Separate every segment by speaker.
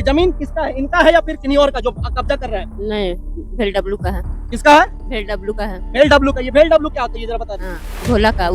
Speaker 1: ये जमीन किसका है, इनका है या फिर किन्हीं और का जो कब्जा कर रहा है?
Speaker 2: नहीं, भेल-डब्लू का है।
Speaker 1: किसका है?
Speaker 2: भेल-डब्लू का है।
Speaker 1: भेल-डब्लू का। ये भेल-डब्लू क्या होता है ये जरा बता दीजिए।
Speaker 2: हाँ, भोला का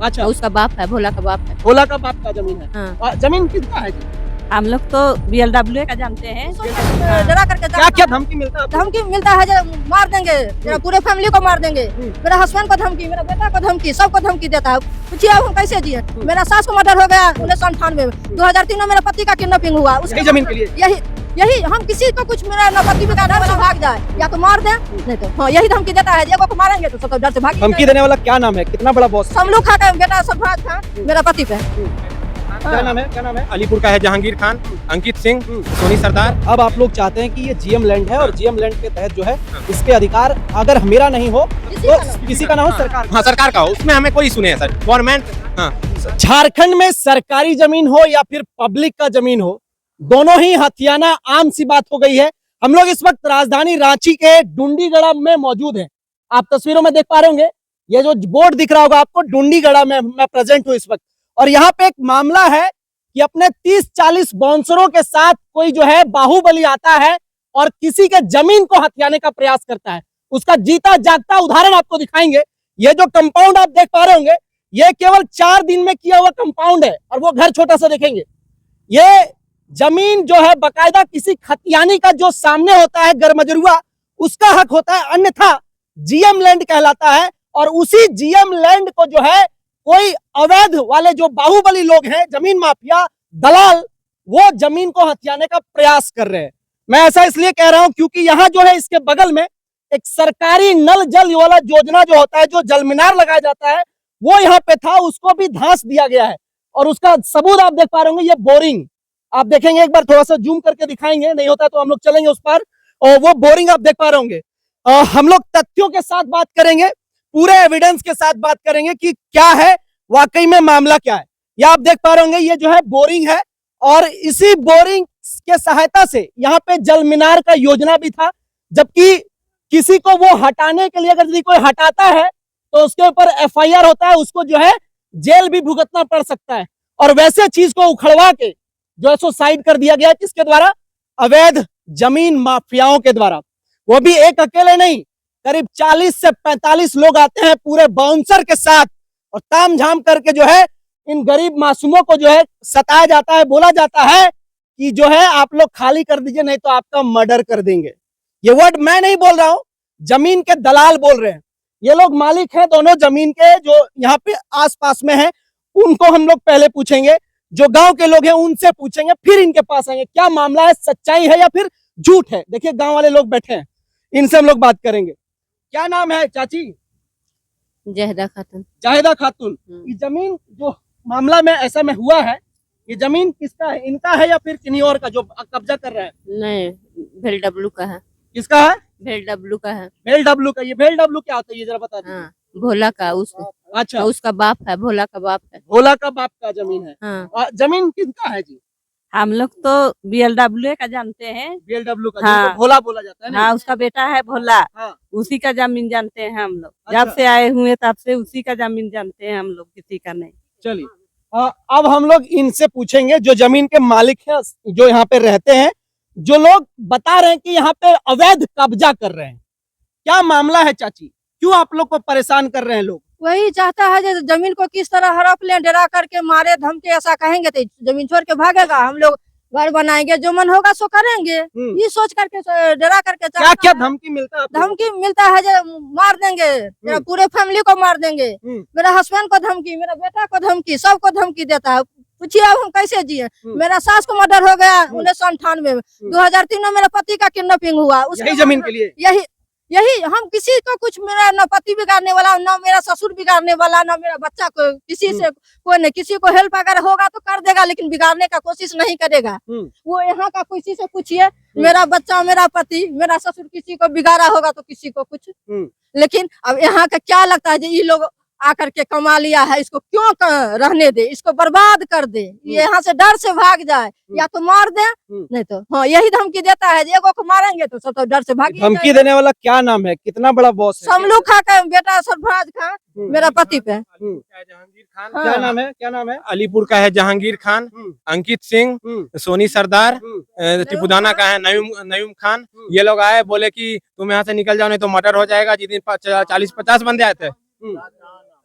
Speaker 1: अच्छा,
Speaker 2: उसका बाप है, भोला का बाप है।
Speaker 1: भोला का बाप का जमीन है।
Speaker 2: हाँ।
Speaker 1: जमीन किसका है जी?
Speaker 3: हम लोग तो बीएलडब्ल्यू का जानते हैं।
Speaker 4: डरा करके
Speaker 1: क्या क्या धमकी मिलता है आपको?
Speaker 4: धमकी मिलता है जो मार देंगे, मेरा पूरे फैमिली को मार देंगे, मेरा हस्बैंड को धमकी, मेरा बेटा को धमकी, सबको धमकी देता है। पूछिए अब हम कैसे जिए। मेरा सास को मर्डर हो गया 1998 में, 2003 में मेरा पति का किडनैपिंग हुआ।
Speaker 1: उसकी जमीन के लिए
Speaker 4: यही हम किसी को कुछ मेरा न पति बिगाड़ने वाला भाग जाए या तो मार दे, नहीं तो हाँ यही धमकी देता है। एगो को मारेंगे तो सब डर से भाग।
Speaker 1: धमकी देने वाला क्या नाम है, कितना बड़ा बॉस?
Speaker 4: समलू खा का बेटा सरफराज खान मेरा पति पे।
Speaker 1: क्या नाम है, क्या नाम है?
Speaker 5: अलीपुर का है जहांगीर खान, अंकित सिंह, सोनी सरदार।
Speaker 1: अब आप लोग चाहते हैं कि ये जीएम लैंड है और जीएम लैंड के तहत जो है इसके अधिकार अगर मेरा नहीं हो तो किसी का ना हो, सरकार।
Speaker 5: हाँ सरकार का हो, उसमें हमें कोई सुने सर, गवर्नमेंट। हाँ,
Speaker 1: झारखंड में सरकारी जमीन हो या फिर पब्लिक का जमीन हो, दोनों ही हथियाना आम सी बात हो गई है। हम लोग इस वक्त राजधानी रांची के डुंडीगढ़ा में मौजूद हैं। आप तस्वीरों में देख पा रहे होंगे, ये जो बोर्ड दिख रहा होगा आपको, डुंडीगढ़ा में मैं प्रेजेंट हूँ इस वक्त। और यहाँ पे एक मामला है कि अपने 30-40 बाउंसरों के साथ कोई जो है बाहुबली आता है और किसी के जमीन को हथियाने का प्रयास करता है। उसका जीता जागता उदाहरण आपको दिखाएंगे। ये जो कंपाउंड आप देख पा रहे होंगे, ये केवल 4 दिन में किया हुआ कंपाउंड है और वो घर छोटा सा देखेंगे। ये जमीन जो है बकायदा किसी खतियानी का जो सामने होता है गरमजरुआ, उसका हक होता है, अन्यथा जीएम लैंड कहलाता है। और उसी जीएम लैंड को जो है कोई अवैध वाले जो बाहुबली लोग हैं, जमीन माफिया दलाल, वो जमीन को हथियाने का प्रयास कर रहे हैं। मैं ऐसा इसलिए कह रहा हूं क्योंकि यहाँ जो है इसके बगल में एक सरकारी नल जल वाला योजना जो होता है, जो जल मीनार लगाया जाता है, वो यहाँ पे था, उसको भी धंस दिया गया है। और उसका सबूत आप देख पा रहे होंगे, ये बोरिंग आप देखेंगे, एक बार थोड़ा सा जूम करके दिखाएंगे, नहीं होता तो हम लोग चलेंगे उस पर। और वो बोरिंग आप देख पा रहे होंगे। हम लोग तथ्यों के साथ बात करेंगे, पूरे एविडेंस के साथ बात करेंगे कि क्या है वाकई में मामला क्या है। ये आप देख पा रहे होंगे, ये जो है बोरिंग है और इसी बोरिंग के सहायता से यहाँ पे जल मीनार का योजना भी था। जबकि किसी को वो हटाने के लिए अगर यदि कोई हटाता है तो उसके ऊपर एफआईआर होता है, उसको जो है जेल भी भुगतना पड़ सकता है। और वैसे चीज को उखड़वा के जो है सो साइड कर दिया गया, किसके द्वारा? अवैध जमीन माफियाओं के द्वारा। वो भी एक अकेले नहीं, करीब 40 से 45 लोग आते हैं पूरे बाउंसर के साथ और ताम झाम करके जो है इन गरीब मासूमों को जो है सताया जाता है। बोला जाता है कि जो है आप लोग खाली कर दीजिए नहीं तो आपका मर्डर कर देंगे। ये वर्ड मैं नहीं बोल रहा हूं, जमीन के दलाल बोल रहे हैं। ये लोग मालिक हैं दोनों जमीन के, जो यहाँ पे आसपास में हैं। उनको हम लोग पहले पूछेंगे, जो गांव के लोग हैं उनसे पूछेंगे, फिर इनके पास आएंगे। क्या मामला है, सच्चाई है या फिर झूठ है? देखिए गांव वाले लोग बैठे हैं, इनसे हम लोग बात करेंगे। क्या नाम है चाची?
Speaker 2: जहेदा खातून।
Speaker 1: जाहिदा खातून। ये जमीन जो मामला में ऐसा में हुआ है, ये जमीन किसका है, इनका है या फिर किन्हीं और का जो कब्जा कर रहा है?
Speaker 2: नहीं, भेल-डब्लू का है।
Speaker 1: किसका है?
Speaker 2: भेल-डब्लू का है।
Speaker 1: भेल-डब्लू का। ये भेल-डब्लू क्या होता है ये जरा बता दीजिए।
Speaker 2: हाँ, भोला का
Speaker 1: अच्छा,
Speaker 2: उसका बाप है, भोला का बाप है।
Speaker 1: भोला का बाप का जमीन है।
Speaker 2: हाँ।
Speaker 1: जमीन किसका है जी?
Speaker 3: हम लोग तो बीएलडब्ल्यू का जानते हैं।
Speaker 1: बीएलडब्ल्यू का,
Speaker 3: हाँ।
Speaker 1: जिसको भोला बोला जाता है ना?
Speaker 3: हाँ, उसका बेटा है भोला,
Speaker 1: हाँ।
Speaker 3: उसी का जमीन जानते हैं हम लोग।
Speaker 1: अच्छा।
Speaker 3: जब से आए हुए तब से उसी का जमीन जानते हैं हम लोग, किसी का नहीं।
Speaker 1: चलिए अब हम लोग इनसे पूछेंगे, जो जमीन के मालिक हैं, जो यहाँ पे रहते हैं, जो लोग बता रहे हैं कि यहाँ पे अवैध कब्जा कर रहे हैं। क्या मामला है चाची, क्यों आप लोग को परेशान कर रहे हैं लोग?
Speaker 4: वही चाहता है जो जमीन को किस तरह हड़प ले, डरा करके मारे धमके, ऐसा कहेंगे तो जमीन छोड़ के भागेगा। हम लोग घर बनाएंगे, जो मन होगा सो करेंगे, ये सोच करके डरा करके।
Speaker 1: क्या क्या धमकी मिलता है आपको?
Speaker 4: धमकी मिलता है जो मार देंगे, मेरा पूरे फैमिली को मार देंगे, मेरा हस्बैंड को धमकी, मेरा बेटा को धमकी, सबको धमकी देता है। पूछिए अब हम कैसे जिए। मेरा सास को मर्डर हो गया 1998 में, 2003 में मेरा पति का किडनैपिंग हुआ।
Speaker 1: यही जमीन के लिए?
Speaker 4: यही हम किसी को कुछ, मेरा न पति बिगाड़ने वाला, न मेरा ससुर बिगाड़ने वाला, न मेरा बच्चा को, किसी से कोई नहीं। किसी को हेल्प अगर होगा तो कर देगा, लेकिन बिगाड़ने का कोशिश नहीं करेगा। वो यहाँ का किसी से पूछिए, मेरा बच्चा, मेरा पति, मेरा ससुर किसी को बिगाड़ा होगा तो किसी को कुछ। लेकिन अब यहाँ का क्या लगता है, ये लोग आकर के कमा लिया है, इसको क्यों रहने दे, इसको बर्बाद कर दे, ये यहाँ से डर से भाग जाए, या तो मार दे, नहीं तो हाँ यही धमकी देता है, एगो को मारेंगे तो सब तो डर से भाग
Speaker 1: धमकी देने वाला क्या नाम है, कितना बड़ा बॉस है?
Speaker 4: समलू खा का बेटा सरफराज खा मेरा पति पे।
Speaker 5: जहांगीर खान,
Speaker 1: क्या नाम है, क्या नाम है?
Speaker 5: अलीपुर का है जहांगीर खान, अंकित सिंह, सोनी सरदार, टिपुदाना का है नयूम खान। ये लोग आए, बोले कि तुम यहाँ से निकल जाओ नहीं तो मर्डर हो जाएगा। जिस दिन 40-50 बंदे आए थे,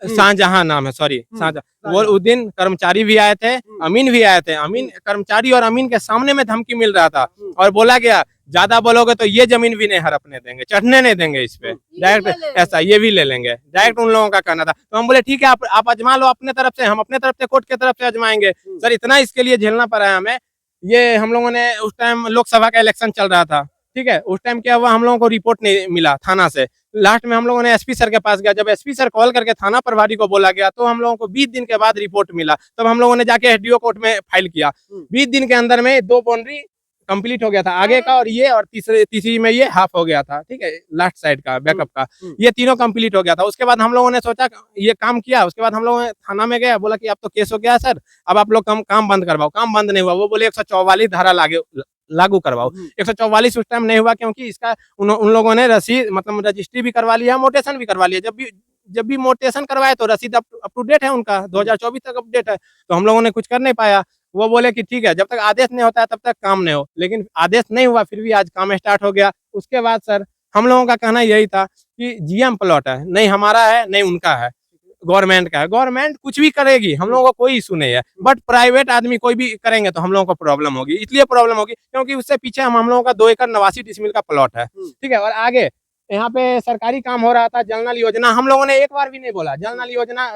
Speaker 5: शाहजहां नाम है, सॉरी शाहजहां, वो उस दिन कर्मचारी भी आए थे, अमीन भी आए थे। अमीन कर्मचारी और अमीन के सामने में धमकी मिल रहा था और बोला गया ज्यादा बोलोगे तो ये जमीन भी नहीं हड़पने देंगे, चढ़ने नहीं देंगे इस पे, डायरेक्ट ऐसा ये भी ले लेंगे, डायरेक्ट उन लोगों का कहना था। तो हम बोले ठीक है, आप आजमा लो अपने तरफ से, हम अपने तरफ से कोर्ट की तरफ से आजमाएंगे। सर इतना इसके लिए झेलना पड़ा है हमें। ये हम लोगों ने उस टाइम लोकसभा का इलेक्शन चल रहा था, ठीक है, उस टाइम क्या हुआ, हम लोगों को रिपोर्ट नहीं मिला थाना से। लास्ट में हम लोगों ने एसपी सर के पास गया, जब एसपी सर कॉल करके थाना प्रभारी को बोला गया तो हम लोगों को 20 दिन के बाद रिपोर्ट मिला। तब हम लोगों ने जाके एसडीओ कोर्ट में फाइल किया। 20 दिन के अंदर में 2 बाउंड्री कंप्लीट हो गया था, आगे का और तीसरी में ये हाफ हो गया था, ठीक है, लास्ट साइड का बैकअप का, ये तीनों कंप्लीट हो गया था। उसके बाद हम लोगों ने सोचा ये काम किया, उसके बाद हम लोगों ने थाना में गया, बोला कि अब तो केस हो गया सर, अब आप लोग काम बंद करवाओ। काम बंद नहीं हुआ, वो बोले 144 धारा लागू करवाओ। 144 उस टाइम नहीं हुआ क्योंकि इसका उन लोगों ने रसीद मतलब रजिस्ट्री भी करवा लिया, मोटेशन भी करवा लिया। जब भी मोटेशन करवाए तो रसीद अप टू डेट है उनका, 2024 तक अपडेट है। तो हम लोगों ने कुछ कर नहीं पाया। वो बोले कि ठीक है, जब तक आदेश नहीं होता है तब तक काम नहीं हो, लेकिन आदेश नहीं हुआ, फिर भी आज काम स्टार्ट हो गया। उसके बाद सर हम लोगों का कहना यही था कि जीएम प्लॉट है, नहीं हमारा है नहीं उनका है, गवर्नमेंट का है। गवर्नमेंट कुछ भी करेगी, हम लोगों को कोई इशू नहीं है, बट प्राइवेट आदमी कोई भी करेंगे तो हम लोगों को प्रॉब्लम होगी। इसलिए प्रॉब्लम होगी क्योंकि उससे पीछे हम लोगों का 2 एकड़ 89 डिसमिल का प्लॉट है, ठीक है। और आगे यहाँ पे सरकारी काम हो रहा था, जल नल योजना, हम लोगों ने एक बार भी नहीं बोला जल नल योजना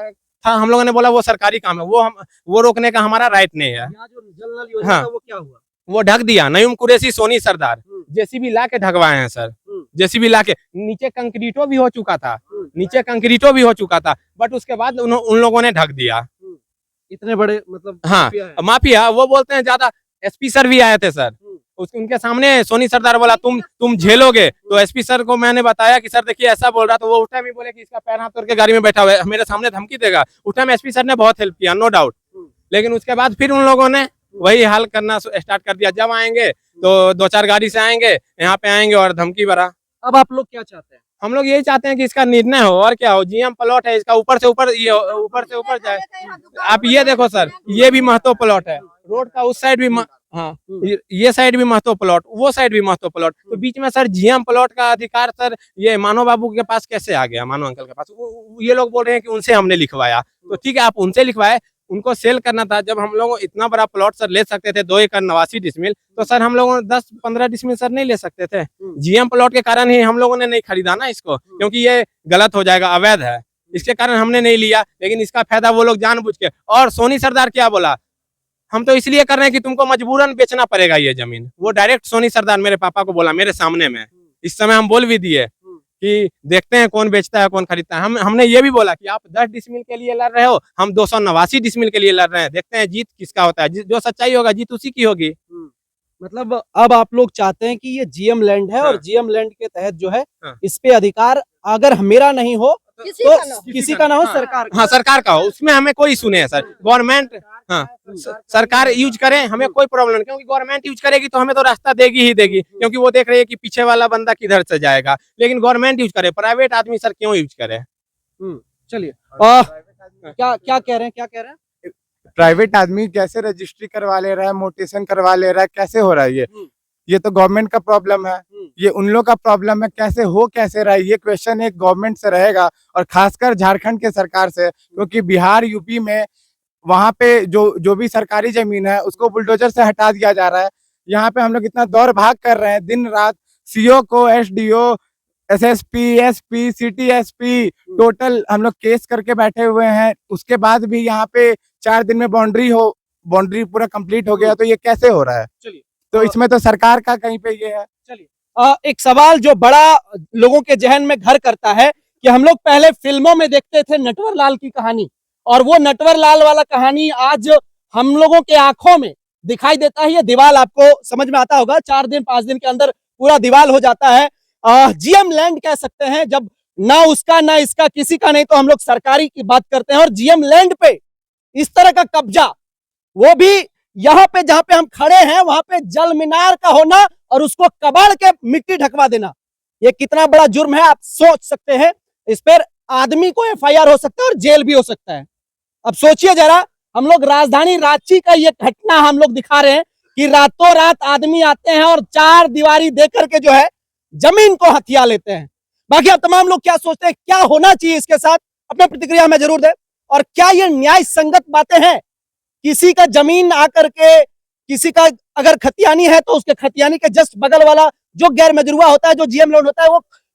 Speaker 5: था, हम लोगों ने बोला वो सरकारी काम है, वो रोकने का हमारा राइट नहीं है।
Speaker 1: यहाँ जो जल नल योजना
Speaker 5: हाँ,
Speaker 1: था, वो क्या हुआ?
Speaker 5: वो ढक दिया, नयूम कुरैशी, सोनी सरदार, जेसीबी ला के ढकवाए हैं सर, जेसीबी ला के। नीचे कंक्रीटो भी हो चुका था, नीचे कंक्रीटो भी हो चुका था, बट उसके बाद उन लोगों ने ढक दिया।
Speaker 1: इतने बड़े मतलब
Speaker 5: हाँ माफिया, वो बोलते हैं ज्यादा। एसपी सर भी आए थे सर, उनके सामने सोनी सरदार बोला तुम झेलोगे, तो एसपी सर को मैंने बताया कि सर देखिए ऐसा बोल रहा, तो वो उस टाइम ही बोले कि इसका पैर हाथ तोड़ के गाड़ी में बैठा हुआ है, मेरे सामने धमकी देगा। उस टाइम एसपी सर ने बहुत हेल्प किया, नो डाउट, लेकिन उसके बाद फिर उन लोगों ने वही हाल करना स्टार्ट कर दिया। जब आएंगे तो 2-4 गाड़ी से आएंगे, यहाँ पे आएंगे और धमकी भरा।
Speaker 1: अब आप लोग क्या चाहते हैं?
Speaker 5: हम लोग यही चाहते हैं कि इसका निर्णय हो, और क्या हो। जीएम प्लॉट है, इसका ऊपर से ऊपर जाए। आप ये देखो सर, ये भी महतो प्लॉट है, रोड का उस साइड भी हाँ, ये साइड भी महतो प्लॉट, वो साइड भी महतो प्लॉट, तो बीच में सर जीएम प्लॉट का अधिकार सर ये मानो बाबू के पास कैसे आ गया, मानो अंकल के पास? ये लोग बोल रहे हैं कि उनसे हमने लिखवाया, तो ठीक है आप उनसे लिखवाए, उनको सेल करना था। जब हम लोग इतना बड़ा प्लॉट सर ले सकते थे 2 एकड़ 89 डिसमिल, तो सर हम लोगों 10-15 डिसमिल सर नहीं ले सकते थे। जीएम प्लॉट के कारण ही हम लोगों ने नहीं खरीदा ना इसको, क्योंकि ये गलत हो जाएगा, अवैध है, इसके कारण हमने नहीं लिया। लेकिन इसका फायदा वो लोग जानबूझ के। और सोनी सरदार क्या बोला, हम तो इसलिए कर रहे हैं कि तुमको मजबूरन बेचना पड़ेगा ये जमीन। वो डायरेक्ट सोनी सरदार मेरे पापा को बोला मेरे सामने में। इस समय हम बोल भी दिए कि देखते हैं कौन बेचता है कौन खरीदता है। हमने ये भी बोला कि आप 10 डिसमिल के लिए लड़ रहे हो, हम 289 डिसमिल के लिए लड़ रहे हैं, देखते हैं जीत किसका होता है। जो सच्चाई होगा जीत उसी की होगी।
Speaker 1: मतलब अब आप लोग चाहते हैं कि ये जीएम लैंड है,
Speaker 5: हाँ।
Speaker 1: और जीएम लैंड के तहत जो है
Speaker 5: हाँ।
Speaker 1: इस पे अधिकार अगर मेरा नहीं हो
Speaker 4: किसी
Speaker 1: तो
Speaker 4: का ना हो।
Speaker 1: किसी का ना हो,
Speaker 5: हाँ।
Speaker 1: सरकार का।
Speaker 5: हाँ सरकार का हो, उसमें हमें कोई इशू नहीं है सर। गवर्नमेंट हाँ सरकार यूज करे, हमें कोई प्रॉब्लम नहीं, क्योंकि गवर्नमेंट यूज करेगी तो हमें तो रास्ता देगी ही देगी, क्योंकि वो देख रही है कि पीछे वाला बंदा किधर से जाएगा। लेकिन गवर्नमेंट यूज करे, प्राइवेट आदमी सर क्यों यूज करे?
Speaker 1: चलिए क्या कह रहे हैं, क्या कह रहे हैं?
Speaker 6: प्राइवेट आदमी कैसे रजिस्ट्री करवा ले रहा है, मोटेशन करवा ले रहा है, कैसे हो रहा है ये तो गवर्नमेंट का प्रॉब्लम है, ये उन लोग का प्रॉब्लम है। कैसे हो कैसे रहा है, ये क्वेश्चन एक गवर्नमेंट से रहेगा, और खासकर झारखंड के सरकार से, क्योंकि बिहार यूपी में वहां पे जो भी सरकारी जमीन है उसको बुलडोजर से हटा दिया जा रहा है। यहाँ पे हम लोग इतना दौड़ भाग कर रहे हैं दिन रात, सीओ को, SDO, SSP, SP, city SP, total हम लोग केस करके बैठे हुए हैं। उसके बाद भी यहाँ पे 4 दिन में बाउंड्री पूरा कंप्लीट हो गया, तो ये कैसे हो रहा है?
Speaker 1: चलिए,
Speaker 6: तो इसमें तो सरकार का कहीं पे ये है।
Speaker 1: चलिए, एक सवाल जो बड़ा लोगों के जहन में घर करता है कि हम लोग पहले फिल्मों में देखते थे नटवर लाल की कहानी, और वो नटवर लाल वाला कहानी आज हम लोगों के आंखों में दिखाई देता है। ये दीवार आपको समझ में आता होगा, 4 दिन 5 दिन के अंदर पूरा दीवार हो जाता है। जीएम लैंड कह सकते हैं, जब ना उसका ना इसका, किसी का नहीं, तो हम लोग सरकारी की बात करते हैं। और जीएम लैंड पे इस तरह का कब्जा, वो भी यहाँ पे जहां पे हम खड़े हैं वहां पे जल मीनार का होना और उसको कबाड़ के मिट्टी ढकवा देना, ये कितना बड़ा जुर्म है आप सोच सकते हैं। इस पर आदमी को एफआईआर हो सकता है और जेल भी हो सकता है। अब सोचिए जरा, हम लोग राजधानी रांची का ये घटना हम लोग दिखा रहे हैं कि रातों रात आदमी आते हैं और चार दीवारी देकर के जो है जमीन को हथिया लेते हैं। बाकी आप तमाम लोग क्या सोचते हैं, क्या होना चाहिए इसके साथ, अपने प्रतिक्रिया हमें जरूर दें। और क्या ये न्याय संगत बातें हैं? किसी का जमीन आकर के, किसी का अगर खतियानी है तो उसके खतियानी के जस्ट बगल वाला जो गैर मजरूआ होता है, जो जीएम लोन होता है,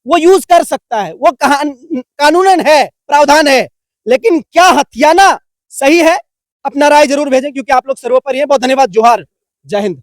Speaker 1: वो यूज कर सकता है, वो कानूनन है, प्रावधान है। लेकिन क्या हथियाना सही है? अपना राय जरूर भेजें, क्योंकि आप लोग सर्वोपरि हैं। बहुत धन्यवाद, जोहार, जय हिंद।